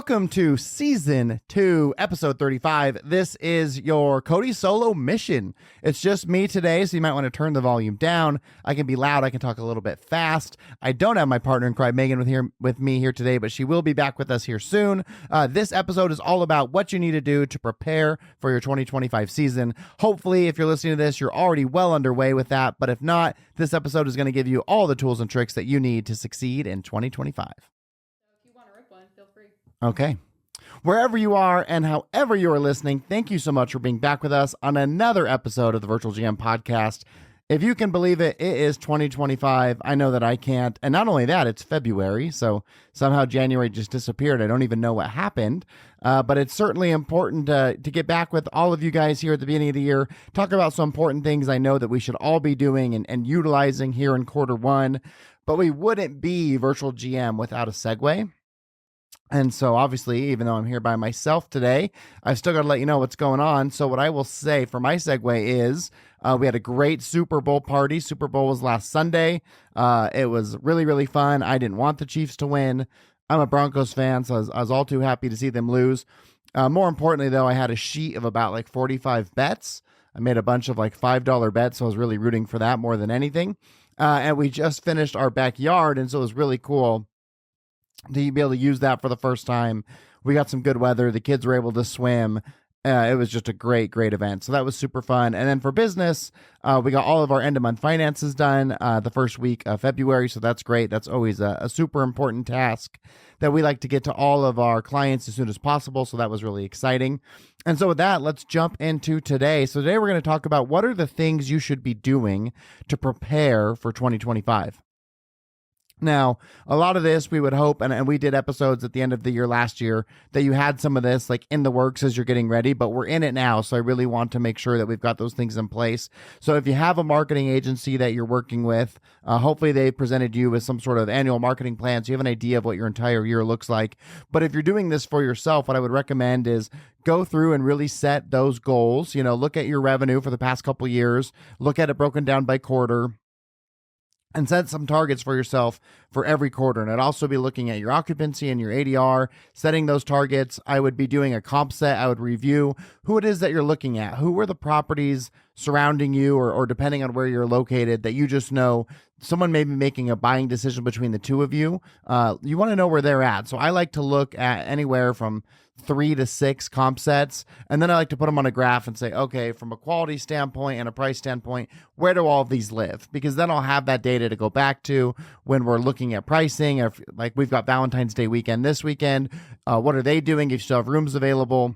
Welcome to Season 2, Episode 35. This is your Cody solo mission. It's just me today, so you might want to turn the volume down. I can be loud. I can talk a little bit fast. I don't have my partner in crime, Megan, with me here today, but she will be back with us here soon. This episode is all about what you need to do to prepare for your 2025 season. Hopefully, if you're listening to this, you're already well underway with that. But if not, this episode is going to give you all the tools and tricks that you need to succeed in 2025. Okay. Wherever you are and however you are listening, thank you so much for being back with us on another episode of the Virtual GM podcast. If you can believe it, it is 2025. I know that I can't. And not only that, it's February. So somehow January just disappeared. I don't even know what happened. But it's certainly important to get back with all of you guys here at the beginning of the year. Talk about some important things I know that we should all be doing and utilizing here in quarter one. But we wouldn't be Virtual GM without a segue. And so obviously, even though I'm here by myself today, I've still got to let you know what's going on. So what I will say for my segue is we had a great Super Bowl party. Super Bowl was last Sunday. It was really, really fun. I didn't want the Chiefs to win. I'm a Broncos fan, so I was all too happy to see them lose. More importantly, though, I had a sheet of about like 45 bets. I made a bunch of like $5 bets, so I was really rooting for that more than anything. And we just finished our backyard, and so it was really cool to be able to use that for the first time. We got some good weather. The kids were able to swim. It was just a great event. So that was super fun. And then for business, we got all of our end-of-month finances done the first week of February. So that's great. That's always a super important task that we like to get to all of our clients as soon as possible. So that was really exciting. And so with that, let's jump into today. So today we're going to talk about what are the things you should be doing to prepare for 2025. Now, a lot of this we would hope, and we did episodes at the end of the year last year, that you had some of this like in the works as you're getting ready, but we're in it now. So I really want to make sure that we've got those things in place. So if you have a marketing agency that you're working with, hopefully they presented you with some sort of annual marketing plan, so you have an idea of what your entire year looks like. But if you're doing this for yourself, what I would recommend is go through and really set those goals. You know, look at your revenue for the past couple of years, look at it broken down by quarter, and set some targets for yourself for every quarter. And I'd also be looking at your occupancy and your ADR, setting those targets. I would be doing a comp set. I would review who it is that you're looking at, who are the properties surrounding you, or depending on where you're located, that you just know someone may be making a buying decision between the two of you. You want to know where they're at. So I like to look at anywhere from 3 to 6 comp sets. And then I like to put them on a graph and say, okay, from a quality standpoint and a price standpoint, where do all of these live? Because then I'll have that data to go back to when we're looking at pricing. If, like, we've got Valentine's Day weekend this weekend, what are they doing? If you still have rooms available,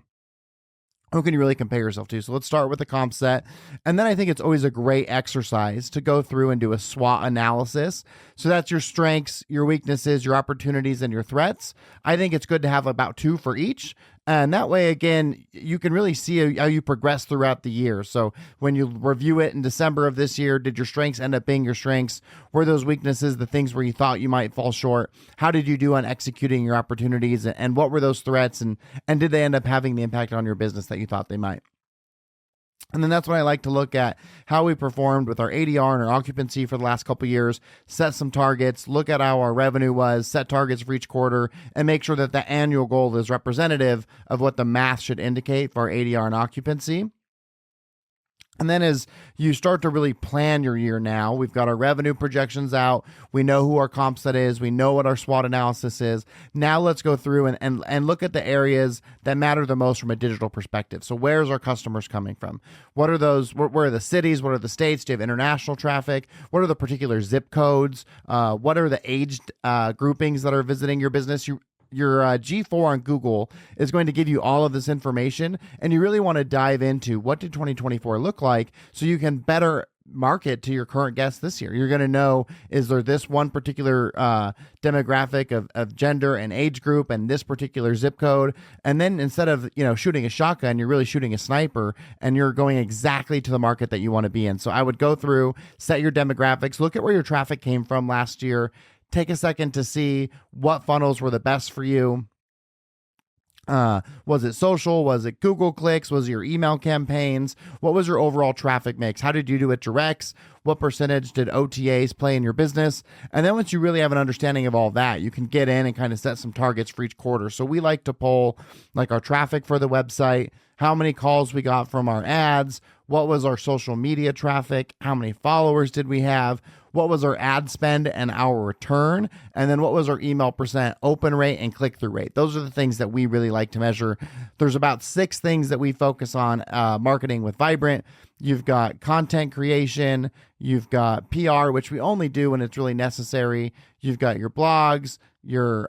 who can you really compare yourself to? So let's start with the comp set. And then I think it's always a great exercise to go through and do a SWOT analysis. So that's your strengths, your weaknesses, your opportunities, and your threats. I think it's good to have about 2 for each. And that way, again, you can really see how you progress throughout the year. So when you review it in December of this year, did your strengths end up being your strengths? Were those weaknesses the things where you thought you might fall short? How did you do on executing your opportunities? And what were those threats? And did they end up having the impact on your business that you thought they might? And then that's when I like to look at how we performed with our ADR and our occupancy for the last couple of years, set some targets, look at how our revenue was, set targets for each quarter, and make sure that the annual goal is representative of what the math should indicate for our ADR and occupancy. And then as you start to really plan your year now, we've got our revenue projections out. We know who our comp set is. We know what our SWOT analysis is. Now let's go through and look at the areas that matter the most from a digital perspective. So where's our customers coming from? What are those? Where are the cities? What are the states? Do you have international traffic? What are the particular zip codes? What are the aged groupings that are visiting your business? Your G4 on Google is going to give you all of this information, and you really want to dive into what did 2024 look like so you can better market to your current guests this year. You're going to know, is there this one particular demographic of gender and age group and this particular zip code? And then instead of shooting a shotgun, you're really shooting a sniper, and you're going exactly to the market that you want to be in. So I would go through, set your demographics, look at where your traffic came from last year. Take a second to see what funnels were the best for you. Was it social? Was it Google clicks? Was it your email campaigns? What was your overall traffic mix? How did you do it directs? What percentage did OTAs play in your business? And then once you really have an understanding of all that, you can get in and kind of set some targets for each quarter. So we like to pull like our traffic for the website, how many calls we got from our ads, what was our social media traffic, how many followers did we have, what was our ad spend and our return, and then what was our email percent open rate and click-through rate. Those are the things that we really like to measure. There's about 6 things that we focus on marketing with Vibrant. You've got content creation, you've got PR, which we only do when it's really necessary. You've got your blogs, your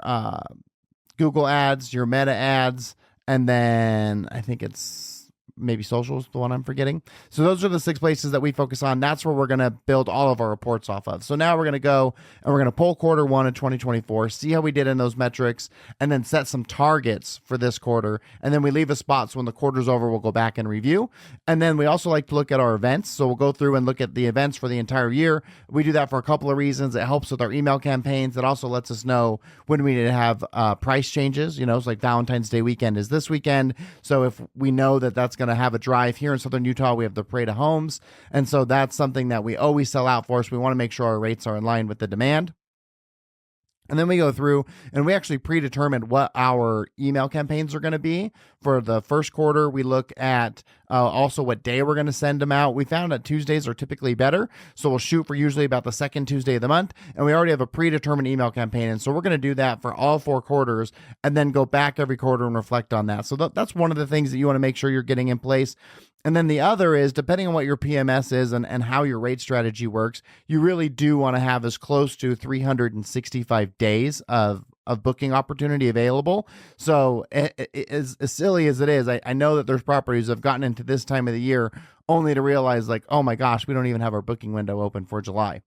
Google ads, your meta ads, and then I think it's maybe social is the one I'm forgetting. So those are the 6 places that we focus on. That's where we're going to build all of our reports off of. So now we're going to go and we're going to pull quarter 1 of 2024, see how we did in those metrics, and then set some targets for this quarter. And then we leave a spot so when the quarter's over, we'll go back and review. And then we also like to look at our events. So we'll go through and look at the events for the entire year. We do that for a couple of reasons. It helps with our email campaigns. It also lets us know when we need to have price changes. It's like Valentine's Day weekend is this weekend. So if we know that that's going to have a drive here in Southern Utah, we have the Parade of Homes. And so that's something that we always sell out for. So we want to make sure our rates are in line with the demand. And then we go through and we actually predetermined what our email campaigns are going to be for the first quarter. We look at also what day we're going to send them out. We found that Tuesdays are typically better. So we'll shoot for usually about the second Tuesday of the month. And we already have a predetermined email campaign. And so we're going to do that for all 4 quarters and then go back every quarter and reflect on that. So that's one of the things that you want to make sure you're getting in place. And then the other is, depending on what your PMS is and how your rate strategy works, you really do want to have as close to 365 days of booking opportunity available. So as silly as it is, I know that there's properties that have gotten into this time of the year only to realize like, oh my gosh, we don't even have our booking window open for July.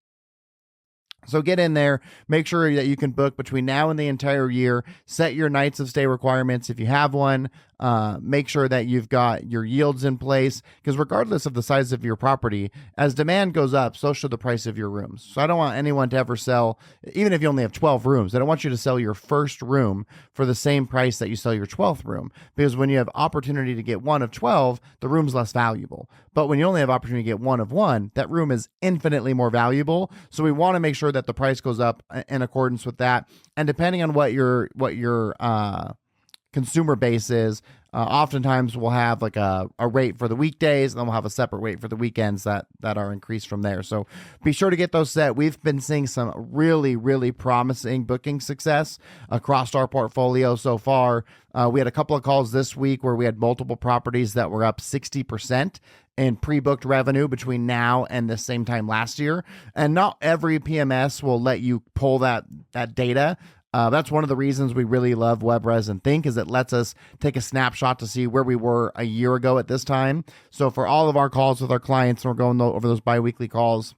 So get in there, make sure that you can book between now and the entire year, set your nights of stay requirements if you have one, make sure that you've got your yields in place, because regardless of the size of your property, as demand goes up, so should the price of your rooms. So I don't want anyone to ever sell, even if you only have 12 rooms, I don't want you to sell your first room for the same price that you sell your 12th room, because when you have opportunity to get one of 12, the room's less valuable. But when you only have opportunity to get one of one, that room is infinitely more valuable. So we want to make sure that the price goes up in accordance with that. And depending on what your consumer base is, oftentimes we'll have like a rate for the weekdays, and then we'll have a separate rate for the weekends that are increased from there. So be sure to get those set. We've been seeing some really, really promising booking success across our portfolio so far. We had a couple of calls this week where we had multiple properties that were up 60% in pre-booked revenue between now and the same time last year. And not every PMS will let you pull that data. That's one of the reasons we really love WebRes and Think, is it lets us take a snapshot to see where we were a year ago at this time. So for all of our calls with our clients, and we're going over those biweekly calls,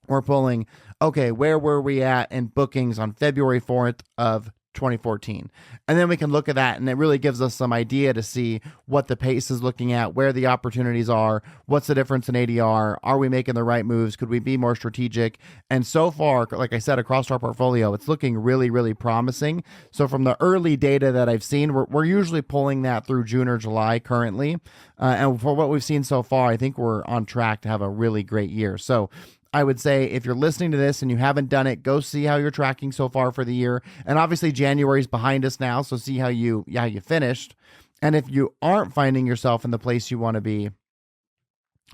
we're pulling, okay, where were we at in bookings on February 4th of 2014. And then we can look at that, and it really gives us some idea to see what the pace is looking at, where the opportunities are, what's the difference in ADR, are we making the right moves, could we be more strategic? And so far, like I said, across our portfolio, it's looking really, really promising. So from the early data that I've seen, we're usually pulling that through June or July currently. And for what we've seen so far, I think we're on track to have a really great year. So I would say if you're listening to this and you haven't done it, go see how you're tracking so far for the year. And obviously January's behind us now, so see how you finished. And if you aren't finding yourself in the place you want to be,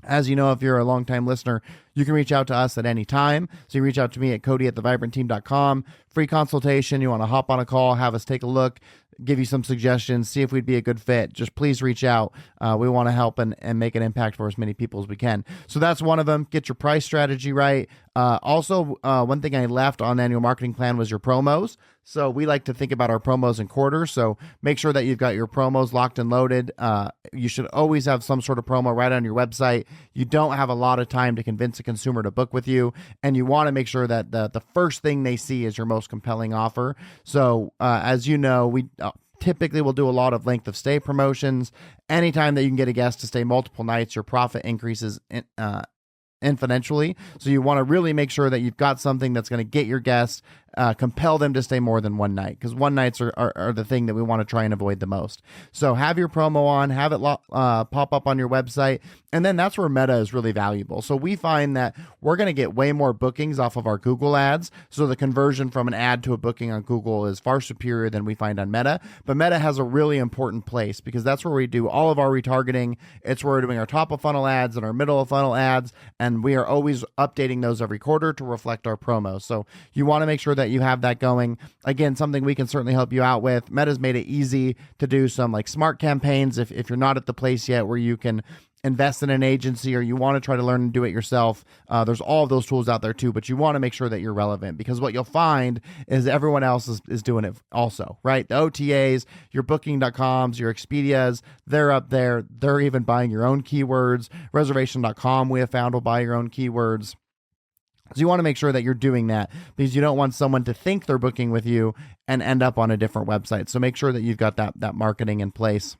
as you know, if you're a longtime listener, you can reach out to us at any time. So you reach out to me at Cody@thevibrantteam.com. Free consultation. You want to hop on a call, have us take a look, give you some suggestions, see if we'd be a good fit. Just please reach out. We want to help and make an impact for as many people as we can. So that's one of them. Get your price strategy right. Also, one thing I left on annual marketing plan was your promos. So we like to think about our promos in quarters. So make sure that you've got your promos locked and loaded. You should always have some sort of promo right on your website. You don't have a lot of time to convince a consumer to book with you, and you want to make sure that the first thing they see is your most compelling offer. So as you know, we typically will do a lot of length of stay promotions. Anytime that you can get a guest to stay multiple nights, your profit increases exponentially. So you want to really make sure that you've got something that's going to get your guests compel them to stay more than one night, because one nights are the thing that we want to try and avoid the most. So have your promo on, have it pop up on your website, and then that's where Meta is really valuable. So we find that we're going to get way more bookings off of our Google ads. So the conversion from an ad to a booking on Google is far superior than we find on Meta. But Meta has a really important place because that's where we do all of our retargeting. It's where we're doing our top of funnel ads and our middle of funnel ads. And we are always updating those every quarter to reflect our promos. So you want to make sure that you have that going. Again, something we can certainly help you out with. Meta's made it easy to do some like smart campaigns if you're not at the place yet where you can invest in an agency or you want to try to learn and do it yourself. There's all of those tools out there too, but you want to make sure that you're relevant, because what you'll find is everyone else is doing it also, right? The OTAs, your booking.coms, your Expedias, they're up there. They're even buying your own keywords. Reservation.com, we have found, will buy your own keywords. So you want to make sure that you're doing that, because you don't want someone to think they're booking with you and end up on a different website. So make sure that you've got that marketing in place.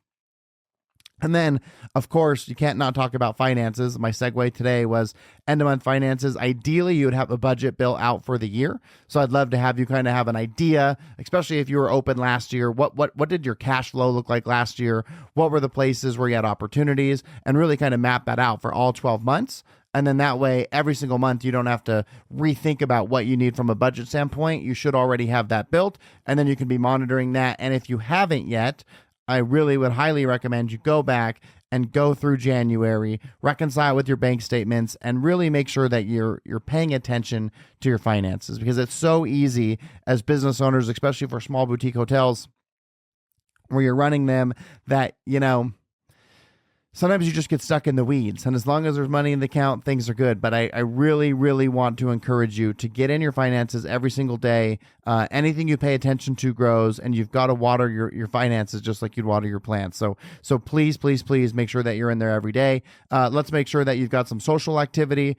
And then, of course, you can't not talk about finances. My segue today was end-of-month finances. Ideally, you would have a budget built out for the year. So I'd love to have you kind of have an idea, especially if you were open last year. What did your cash flow look like last year? What were the places where you had opportunities? And really kind of map that out for all 12 months. And then that way, every single month, you don't have to rethink about what you need from a budget standpoint. You should already have that built, and then you can be monitoring that. And if you haven't yet, I really would highly recommend you go back and go through January, reconcile with your bank statements, and really make sure that you're paying attention to your finances, because it's so easy as business owners, especially for small boutique hotels where you're running them, that, sometimes you just get stuck in the weeds. And as long as there's money in the account, things are good. But I really, really want to encourage you to get in your finances every single day. Anything you pay attention to grows, and you've got to water your finances just like you'd water your plants. So please, please, please make sure that you're in there every day. Let's make sure that you've got some social activity.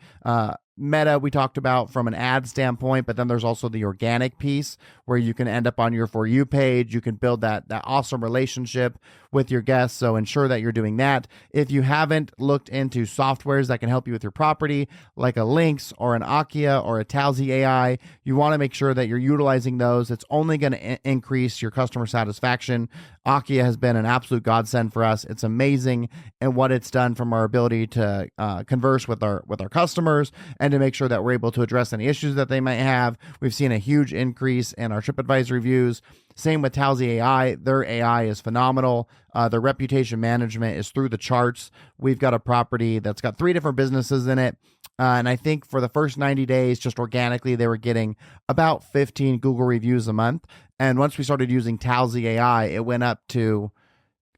Meta, we talked about from an ad standpoint, but then there's also the organic piece where you can end up on your For You page. You can build that awesome relationship with your guests. So ensure that you're doing that. If you haven't looked into softwares that can help you with your property, like a Lynx or an Akia or a Talzy AI, you want to make sure that you're utilizing those. It's only going to increase your customer satisfaction. Akia has been an absolute godsend for us. It's amazing in what it's done from our ability to converse with our customers and to make sure that we're able to address any issues that they might have. We've seen a huge increase in our TripAdvisor reviews. Same with Talzy AI. Their AI is phenomenal. Their reputation management is through the charts. We've got a property that's got 3 different businesses in it. And I think for the first 90 days, just organically, they were getting about 15 Google reviews a month. And once we started using Talzy AI, it went up to,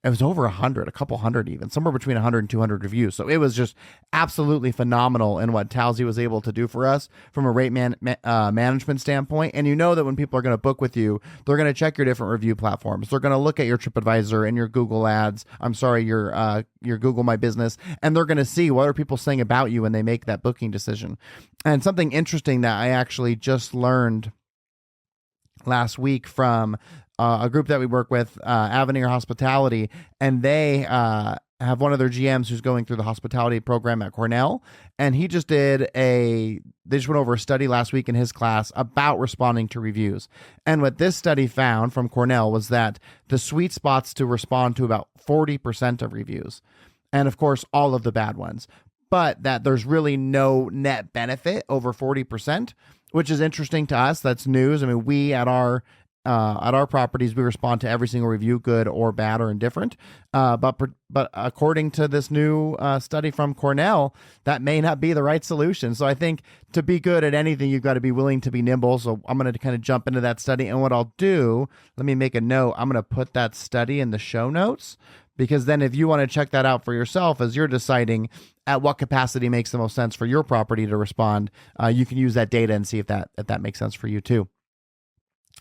it was over 100, a couple hundred even, somewhere between 100 and 200 reviews. So it was just absolutely phenomenal in what Talzy was able to do for us from a rate management standpoint. And you know that when people are going to book with you, they're going to check your different review platforms. They're going to look at your TripAdvisor and your Google ads. Your Google My Business, and they're going to see what are people saying about you when they make that booking decision. And something interesting that I actually just learned last week from a group that we work with, Avenir Hospitality, and they have one of their GMs who's going through the hospitality program at Cornell, and he just they just went over a study last week in his class about responding to reviews. And what this study found from Cornell was that the sweet spots to respond to about 40% of reviews, and of course all of the bad ones, but that there's really no net benefit over 40%, which is interesting to us. That's news. I mean, we at our properties, we respond to every single review, good or bad or indifferent. But according to this new study from Cornell, that may not be the right solution. So I think to be good at anything, you've got to be willing to be nimble. So I'm going to kind of jump into that study. And what I'll do, let me make a note. I'm going to put that study in the show notes, because then if you want to check that out for yourself as you're deciding at what capacity makes the most sense for your property to respond, you can use that data and see if that makes sense for you too.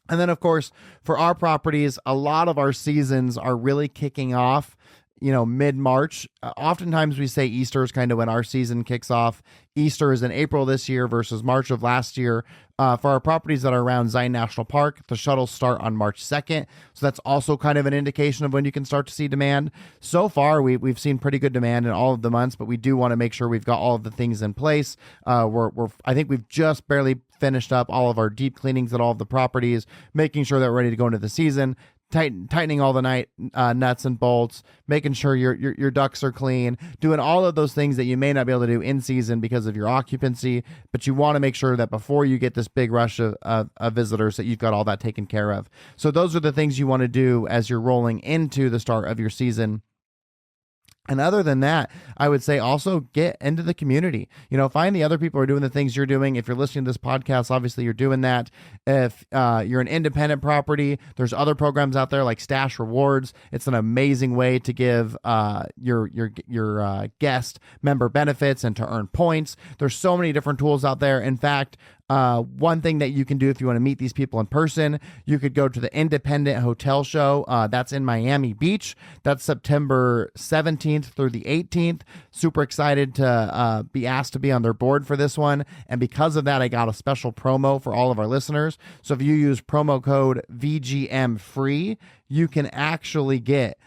And then, of course, for our properties, a lot of our seasons are really kicking off mid-March. Oftentimes we say Easter is kind of when our season kicks off. Easter is in April this year versus March of last year. For our properties that are around Zion National Park, the shuttles start on March 2nd. So that's also kind of an indication of when you can start to see demand. So far, we've seen pretty good demand in all of the months, but we do want to make sure we've got all of the things in place. I think we've just barely finished up all of our deep cleanings at all of the properties, making sure that we're ready to go into the season. Tightening all the nuts and bolts, making sure your ducts are clean, doing all of those things that you may not be able to do in season because of your occupancy, but you want to make sure that before you get this big rush of visitors that you've got all that taken care of. So those are the things you want to do as you're rolling into the start of your season. And other than that, I would say also get into the community. Find the other people who are doing the things you're doing. If you're listening to this podcast, obviously you're doing that. If you're an independent property, there's other programs out there like Stash Rewards. It's an amazing way to give your guest member benefits and to earn points. There's so many different tools out there. In fact, one thing that you can do if you want to meet these people in person, you could go to the Independent Hotel Show. That's in Miami Beach. That's September 17th through the 18th. Super excited to be asked to be on their board for this one. And because of that, I got a special promo for all of our listeners. So if you use promo code VGM free, you can actually get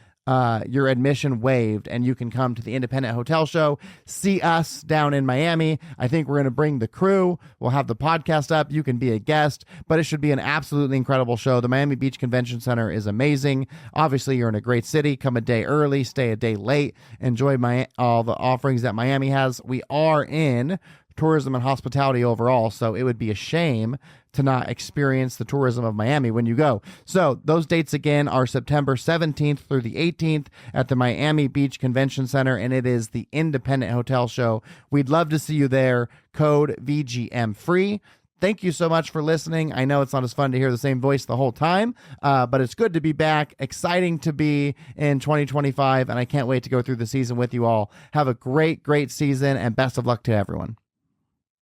your admission waived, and you can come to the Independent Hotel Show, see us down in Miami. I think we're going to bring the crew. We'll have the podcast up. You can be a guest, but it should be an absolutely incredible show. The Miami Beach Convention Center is amazing. Obviously, you're in a great city. Come a day early, stay a day late. Enjoy all the offerings that Miami has. We are in tourism and hospitality overall, so it would be a shame to not experience the tourism of Miami when you go. So those dates again are September 17th through the 18th at the Miami Beach Convention Center, and it is the Independent Hotel Show. We'd love to see you there. Code VGM free. Thank you so much for listening. I know it's not as fun to hear the same voice the whole time, but it's good to be back. Exciting to be in 2025, and I can't wait to go through the season with you all. Have a great, great season, and best of luck to everyone.